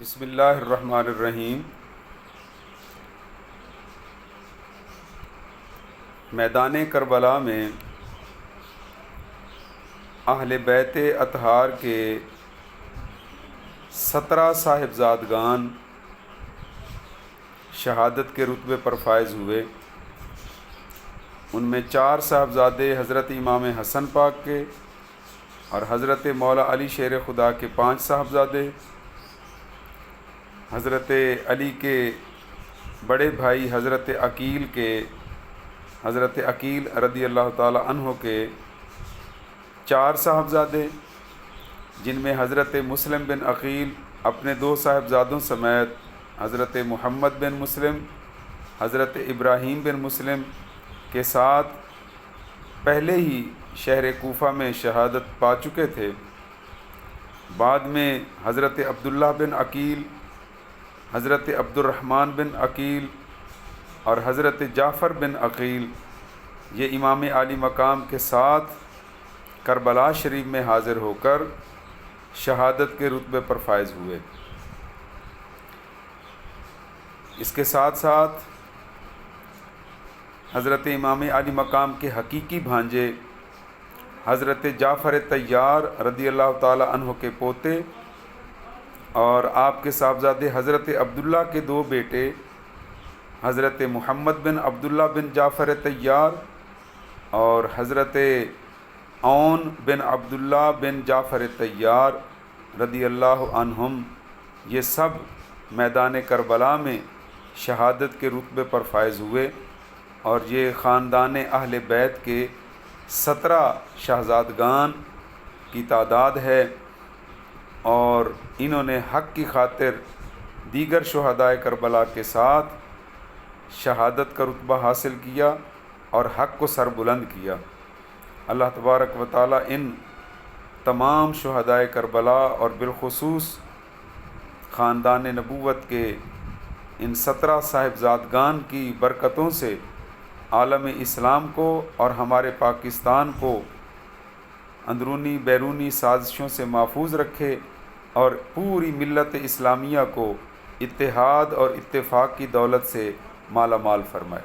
بسم اللہ الرحمن الرحیم۔ میدان کربلا میں اہل بیت اطہار کے 17 صاحبزادگان شہادت کے رتبے پر فائز ہوئے۔ ان میں 4 صاحبزادے حضرت امام حسن پاک کے اور حضرت مولا علی شیر خدا کے 5 صاحبزادے، حضرت علی کے بڑے بھائی حضرت عقیل رضی اللہ تعالی عنہ کے 4 صاحبزادے، جن میں حضرت مسلم بن عقیل اپنے 2 صاحبزادوں سمیت حضرت محمد بن مسلم، حضرت ابراہیم بن مسلم کے ساتھ پہلے ہی شہر کوفہ میں شہادت پا چکے تھے۔ بعد میں حضرت عبداللہ بن عقیل، حضرت عبد الرحمن بن عقیل اور حضرت جعفر بن عقیل یہ امام عالی مقام کے ساتھ کربلا شریف میں حاضر ہو کر شہادت کے رتبے پر فائز ہوئے۔ اس کے ساتھ ساتھ حضرت امام عالی مقام کے حقیقی بھانجے حضرت جعفر طیار رضی اللہ تعالی عنہ کے پوتے اور آپ کے صاحبزادے حضرت عبداللہ کے 2 بیٹے حضرت محمد بن عبداللہ بن جعفر طیار اور حضرت عون بن عبداللہ بن جعفر طیار رضی اللہ عنہم، یہ سب میدان کربلا میں شہادت کے رتبے پر فائز ہوئے، اور یہ خاندان اہل بیت کے 17 شہزادگان کی تعداد ہے، اور انہوں نے حق کی خاطر دیگر شہدائے کربلا کے ساتھ شہادت کا رتبہ حاصل کیا اور حق کو سر بلند کیا۔ اللہ تبارک و تعالی ان تمام شہدائے کربلا اور بالخصوص خاندان نبوت کے ان 17 صاحبزادگان کی برکتوں سے عالم اسلام کو اور ہمارے پاکستان کو اندرونی بیرونی سازشوں سے محفوظ رکھے، اور پوری ملت اسلامیہ کو اتحاد اور اتفاق کی دولت سے مالا مال فرمائے۔